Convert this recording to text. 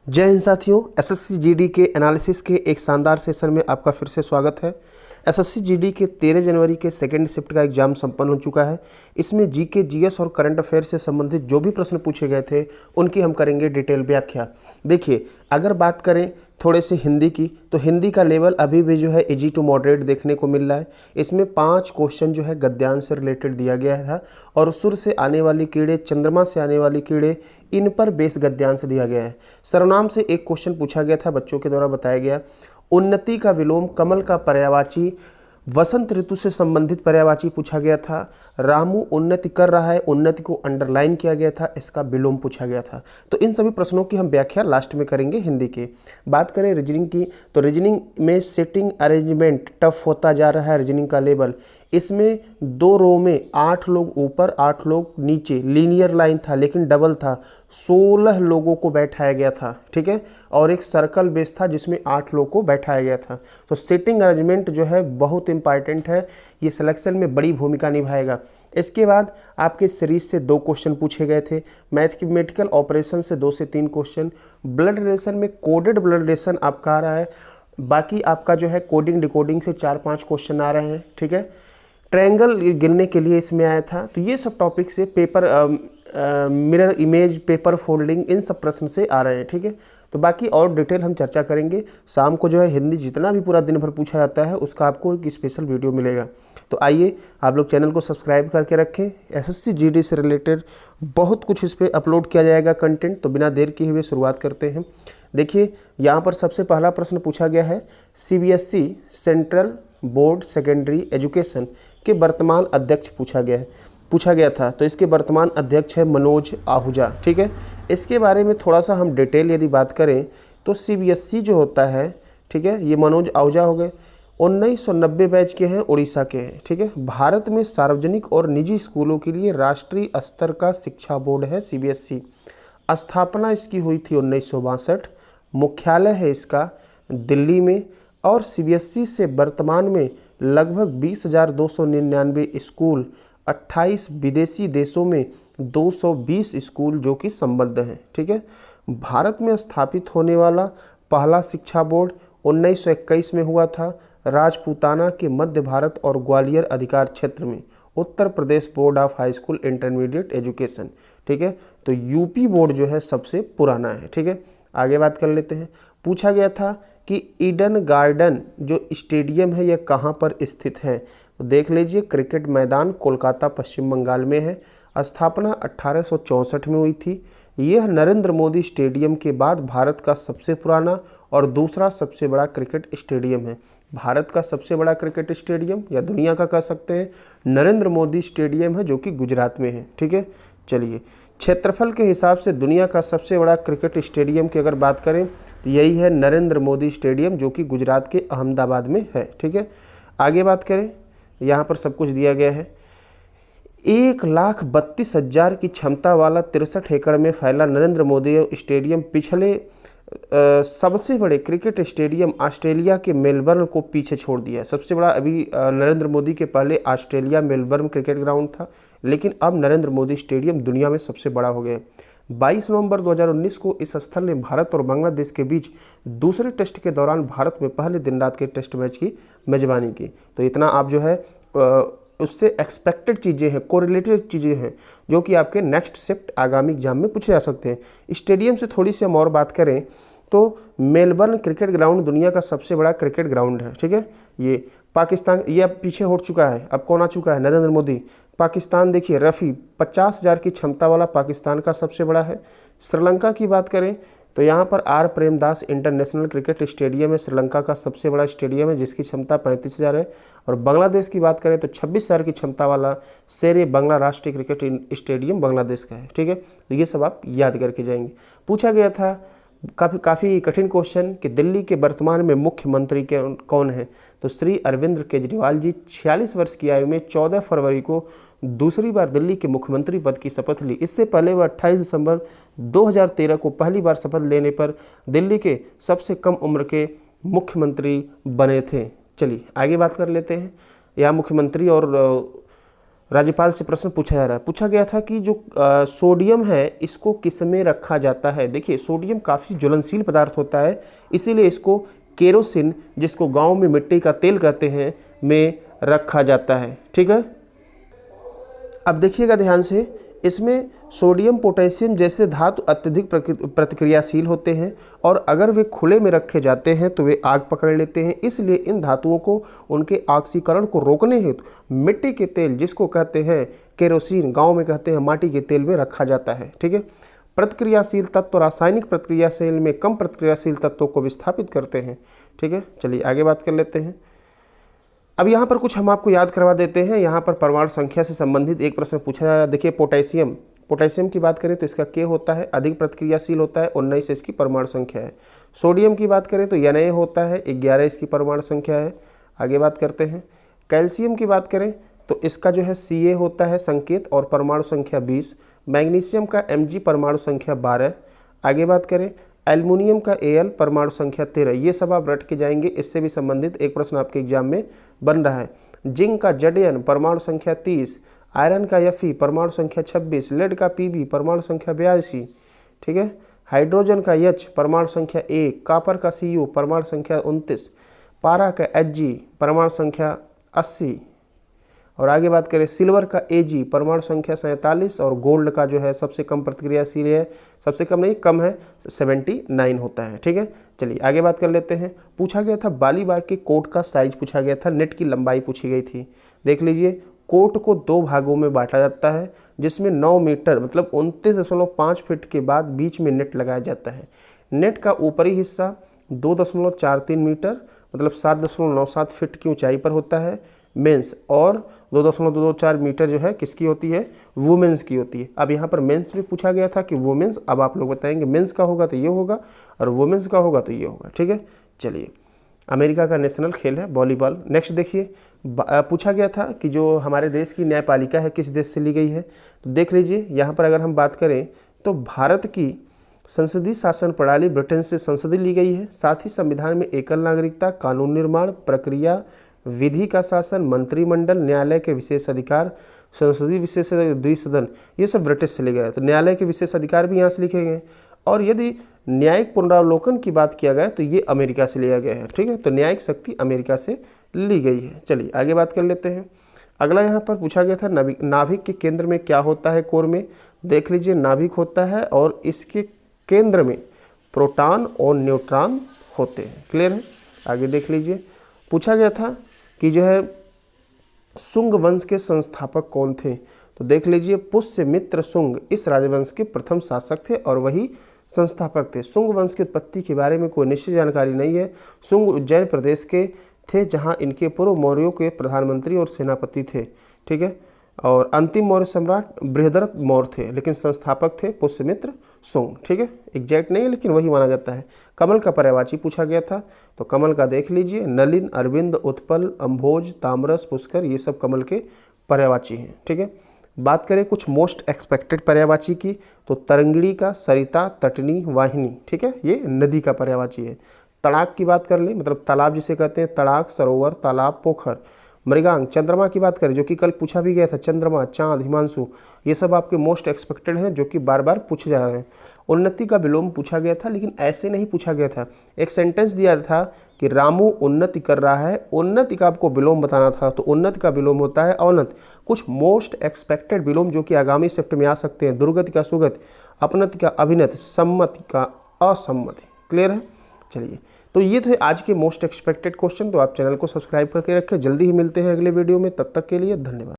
जय हिंद साथियों। SSC GD के एनालिसिस के एक शानदार सेशन में आपका फिर से स्वागत है। एसएससी जीडी के 13 जनवरी के सेकेंड शिफ्ट का एग्जाम संपन्न हो चुका है। इसमें जीके, जीएस और करंट अफेयर से संबंधित जो भी प्रश्न पूछे गए थे उनकी हम करेंगे डिटेल व्याख्या। देखिए, अगर बात करें थोड़े से हिंदी की, तो हिंदी का लेवल अभी भी जो है इजी टू मॉडरेट देखने को मिल रहा है। इसमें 5 क्वेश्चन जो है गद्यांश से रिलेटेड दिया गया था और सूर्य से आने वाली कीड़े, चंद्रमा से आने वाली कीड़े, इन पर बेस गद्यांश दिया गया है। सर्वनाम से एक क्वेश्चन पूछा गया था, बच्चों के द्वारा बताया गया। उन्नति का विलोम कमल का पर्यायवाची, वसंत ऋतु से संबंधित पर्यायवाची पूछा गया था। रामू उन्नति कर रहा है, उन्नति को अंडरलाइन किया गया था, इसका विलोम पूछा गया था। तो इन सभी प्रश्नों की हम व्याख्या लास्ट में करेंगे हिंदी के। बात करें रीजनिंग की, तो रीजनिंग में सिटिंग अरेंजमेंट टफ होता जा रहा है। रीजनिंग का लेवल, इसमें 2 रो में 8 लोग ऊपर 8 लोग नीचे, लीनियर लाइन था लेकिन डबल था। 16 लोगों को बैठाया गया था, ठीक है, और एक सर्कल बेस था जिसमें 8 लोगों को बैठाया गया था। तो सिटिंग अरेंजमेंट जो है बहुत इंपॉर्टेंट है, ये सिलेक्शन में बड़ी भूमिका निभाएगा। इसके बाद आपके सीरीज से 2 क्वेश्चन पूछे गए थे। मैथमेटिकल ऑपरेशन से 2 से 3 क्वेश्चन। ब्लड रिलेशन में कोडेड ब्लड रिलेशन आपका आ रहा है, बाकी आपका जो है कोडिंग डिकोडिंग से 4-5 क्वेश्चन आ रहे हैं, ठीक है। ट्रायंगल गिनने के लिए इसमें आया था। तो ये सब टॉपिक से paper mirror image, paper folding, इन सब प्रश्न से आ रहे हैं, ठीक है। तो बाकी और डिटेल हम चर्चा करेंगे। शाम को जो है हिंदी जितना भी पूरा दिन भर पूछा जाता है उसका आपको एक स्पेशल वीडियो मिलेगा। तो आइए, आप लोग चैनल को सब्सक्राइब करके रखें। एसएससी जीडी से रिलेटेड बहुत कुछ इस पर अपलोड किया जाएगा कंटेंट। तो बिना देर किए हुए शुरुआत करते हैं। देखिए, यहाँ पर सबसे पहला प्रश्न पूछा गया है, CBSE central board secondary education के वर्तमान अध्यक्ष पूछा गया था। तो इसके वर्तमान अध्यक्ष है मनोज आहूजा, ठीक है। इसके बारे में थोड़ा सा हम डिटेल यदि बात करें तो सीबीएसई जो होता है, ठीक है, ये मनोज आहूजा हो गए, 1990 बैच के हैं, उड़ीसा के हैं, ठीक है। भारत में सार्वजनिक और निजी स्कूलों के लिए राष्ट्रीय स्तर का शिक्षा बोर्ड है सीबीएसई। स्थापना इसकी हुई थी 1962। मुख्यालय है इसका दिल्ली में। और सीबीएसई से वर्तमान में लगभग 20,299 स्कूल, 28 विदेशी देशों में 220 स्कूल जो कि संबद्ध हैं, ठीक है। भारत में स्थापित होने वाला पहला शिक्षा बोर्ड 1921 में हुआ था। राजपूताना के मध्य भारत और ग्वालियर अधिकार क्षेत्र में Uttar Pradesh board of high school intermediate education, ठीक है। तो यूपी बोर्ड जो है सबसे पुराना है, ठीक है। आगे बात कर लेते हैं। पूछा गया था कि ईडन गार्डन जो स्टेडियम है यह कहाँ पर स्थित है। तो देख लीजिए, क्रिकेट मैदान कोलकाता पश्चिम बंगाल में है। स्थापना 1864 में हुई थी। यह नरेंद्र मोदी स्टेडियम के बाद भारत का सबसे पुराना और दूसरा सबसे बड़ा क्रिकेट स्टेडियम है। भारत का सबसे बड़ा क्रिकेट स्टेडियम या दुनिया का कह सकते हैं नरेंद्र मोदी स्टेडियम है जो कि गुजरात में है, ठीक है। चलिए, क्षेत्रफल के हिसाब से दुनिया का सबसे बड़ा क्रिकेट स्टेडियम की अगर बात करें तो यही है नरेंद्र मोदी स्टेडियम जो कि गुजरात के अहमदाबाद में है, ठीक है। आगे बात करें, यहाँ पर सब कुछ दिया गया है। 1,32,000 की क्षमता वाला 63 एकड़ में फैला नरेंद्र मोदी स्टेडियम पिछले सबसे बड़े क्रिकेट स्टेडियम ऑस्ट्रेलिया के मेलबर्न को पीछे छोड़ दिया है। सबसे बड़ा अभी नरेंद्र मोदी के पहले ऑस्ट्रेलिया मेलबर्न क्रिकेट ग्राउंड था, लेकिन अब नरेंद्र मोदी स्टेडियम दुनिया में सबसे बड़ा हो गया। 22 नवंबर 2019 को इस स्थल ने भारत और बांग्लादेश के बीच दूसरे टेस्ट के दौरान भारत में पहले दिन रात के टेस्ट मैच की मेजबानी की। तो इतना आप जो है उससे एक्सपेक्टेड चीज़ें हैं, कोरिलेटेड चीज़ें हैं जो कि आपके नेक्स्ट शिफ्ट आगामी एग्जाम में पूछे जा सकते हैं। स्टेडियम से थोड़ी सी हम और बात करें तो मेलबर्न क्रिकेट ग्राउंड दुनिया का सबसे बड़ा क्रिकेट ग्राउंड है, ठीक है। ये पाकिस्तान, ये अब पीछे हट चुका है। अब कौन आ चुका है? नरेंद्र मोदी। पाकिस्तान देखिए, रफ़ी 50,000 की क्षमता वाला पाकिस्तान का सबसे बड़ा है। श्रीलंका की बात करें तो यहाँ पर R Premadasa international cricket stadium है, श्रीलंका का सबसे बड़ा स्टेडियम है जिसकी क्षमता 35,000 है। और बांग्लादेश की बात करें तो 26,000 की क्षमता वाला शेरे बांग्ला राष्ट्रीय क्रिकेट स्टेडियम बांग्लादेश का है, ठीक है। तो ये सब आप याद करके जाएंगे। पूछा गया था काफ़ी कठिन क्वेश्चन कि दिल्ली के वर्तमान में मुख्यमंत्री कौन है। तो श्री अरविंद केजरीवाल जी 46 वर्ष की आयु में 14 फरवरी को दूसरी बार दिल्ली के मुख्यमंत्री पद की शपथ ली। इससे पहले वह 28 दिसंबर 2013 को पहली बार शपथ लेने पर दिल्ली के सबसे कम उम्र के मुख्यमंत्री बने थे। चलिए आगे बात कर लेते हैं। यहाँ मुख्यमंत्री और राज्यपाल से प्रश्न पूछा जा रहा है। पूछा गया था कि जो सोडियम है इसको किस में रखा जाता है। देखिए सोडियम काफ़ी ज्वलनशील पदार्थ होता है, इसीलिए इसको केरोसिन, जिसको गांव में मिट्टी का तेल कहते हैं, में रखा जाता है। ठीक है, अब देखिएगा ध्यान से, इसमें सोडियम पोटेशियम जैसे धातु अत्यधिक प्रतिक्रियाशील होते हैं और अगर वे खुले में रखे जाते हैं तो वे आग पकड़ लेते हैं। इसलिए इन धातुओं को उनके ऑक्सीकरण को रोकने हेतु मिट्टी के तेल, जिसको कहते हैं केरोसिन, गांव में कहते हैं माटी के तेल, में रखा जाता है। ठीक है, प्रतिक्रियाशील तत्व रासायनिक प्रतिक्रियाशील में कम प्रतिक्रियाशील तत्वों को विस्थापित करते हैं। ठीक है, चलिए आगे बात कर लेते हैं। अब यहाँ पर कुछ हम आपको याद करवा देते हैं। यहाँ पर परमाणु संख्या से संबंधित एक प्रश्न पूछा जा रहा है। देखिए पोटेशियम की बात करें तो इसका K होता है, अधिक प्रतिक्रियाशील होता है, 19 इसकी परमाणु संख्या है। सोडियम की बात करें तो Na होता है, 11 इसकी परमाणु संख्या है। आगे बात करते हैं। कैल्शियम की बात करें तो इसका जो है Ca होता है संकेत और परमाणु संख्या 20। मैग्नीशियम का Mg परमाणु संख्या 12। आगे बात करें एल्युमिनियम का Al परमाणु संख्या 13। ये सब आप रट के जाएंगे, इससे भी संबंधित एक प्रश्न आपके एग्जाम में बन रहा है। जिंक का Zn परमाणु संख्या 30, आयरन का Fe परमाणु संख्या 26, लेड का Pb परमाणु संख्या 82। ठीक है, हाइड्रोजन का H परमाणु संख्या 1, कापर का Cu परमाणु संख्या 29, पारा का Hg परमाणु संख्या 80। और आगे बात करें सिल्वर का Ag परमाणु संख्या 47 और गोल्ड का जो है सबसे कम प्रतिक्रियाशील है, सबसे कम नहीं कम है, 79 होता है। ठीक है, चलिए आगे बात कर लेते हैं। पूछा गया था बाली बार के कोट का साइज पूछा गया था, नेट की लंबाई पूछी गई थी। देख लीजिए, कोट को 2 भागों में बांटा जाता है, जिसमें 9 मीटर मतलब 29.5 फीट के बाद बीच में नेट लगाया जाता है। नेट का ऊपरी हिस्सा 2.43 मीटर मतलब 7.97 फीट की ऊंचाई पर होता है मेंस, और 2.224 मीटर जो है किसकी होती है, वुमेंस की होती है। अब यहाँ पर मेंस भी पूछा गया था कि वुमेंस, अब आप लोग बताएंगे मेंस का होगा तो ये होगा और वुमेंस का होगा तो ये होगा। ठीक है, चलिए अमेरिका का नेशनल खेल है वॉलीबॉल। नेक्स्ट देखिए, पूछा गया था कि जो हमारे देश की न्यायपालिका है किस देश से ली गई है। तो देख लीजिए यहाँ पर अगर हम बात करें तो भारत की संसदीय शासन प्रणाली ब्रिटेन से संसदीय ली गई है। साथ ही संविधान में एकल नागरिकता, कानून निर्माण प्रक्रिया, विधि का शासन, मंत्रिमंडल, न्यायालय के विशेष अधिकार, संसदीय विशेष द्विसदन, ये सब ब्रिटिश से लिए गए। तो न्यायालय के विशेष अधिकार भी यहाँ से लिखे गए। और यदि न्यायिक पुनरावलोकन की बात किया गया तो ये अमेरिका से लिया गया है। ठीक है, तो न्यायिक शक्ति अमेरिका से ली गई है। चलिए आगे बात कर लेते हैं। अगला यहाँ पर पूछा गया था नाभिक के केंद्र में क्या होता है कोर में। देख लीजिए, नाभिक होता है और इसके केंद्र में प्रोटॉन और न्यूट्रॉन होते हैं। क्लियर है, आगे देख लीजिए। पूछा गया था कि जो है शुंग वंश के संस्थापक कौन थे। तो देख लीजिए, पुष्यमित्र शुंग इस राजवंश के प्रथम शासक थे और वही संस्थापक थे। शुंग वंश की उत्पत्ति के बारे में कोई निश्चित जानकारी नहीं है। शुंग उज्जैन प्रदेश के थे, जहां इनके पूर्व मौर्यों के प्रधानमंत्री और सेनापति थे। ठीक है, और अंतिम मौर्य सम्राट बृहद्रथ मौर्य थे, लेकिन संस्थापक थे पुष्यमित्र शुंग। ठीक है, एग्जैक्ट नहीं है लेकिन वही माना जाता है। कमल का पर्यायवाची पूछा गया था, तो कमल का देख लीजिए, नलिन, अरविंद, उत्पल, अम्भोज, ताम्रस, पुष्कर, ये सब कमल के पर्यायवाची हैं। ठीक है, बात करें कुछ मोस्ट एक्सपेक्टेड पर्यायवाची की, तो तरंगिणी का सरिता, तटनी, वाहिनी। ठीक है, ये नदी का पर्यायवाची है। तड़ाक की बात कर ले, मतलब तालाब जिसे कहते हैं, तड़ाक, सरोवर, तालाब, पोखर। मृगांक, चंद्रमा की बात करें जो कि कल पूछा भी गया था, चंद्रमा, चांद, हिमांशु, ये सब आपके मोस्ट एक्सपेक्टेड हैं जो कि बार बार पूछे जा रहे हैं। उन्नति का विलोम पूछा गया था, लेकिन ऐसे नहीं पूछा गया था। एक सेंटेंस दिया था कि रामू उन्नति कर रहा है, उन्नति का आपको विलोम बताना था, तो उन्नति का विलोम होता है अवनति। कुछ मोस्ट एक्सपेक्टेड विलोम जो कि आगामी शिफ्ट में आ सकते हैं, दुर्गति का सुगति, अपनति का अभिनति, सम्मति का असम्मति। क्लियर है, चलिए तो ये थे आज के मोस्ट एक्सपेक्टेड क्वेश्चन। तो आप चैनल को सब्सक्राइब करके रखें, जल्दी ही मिलते हैं अगले वीडियो में, तब तक के लिए धन्यवाद।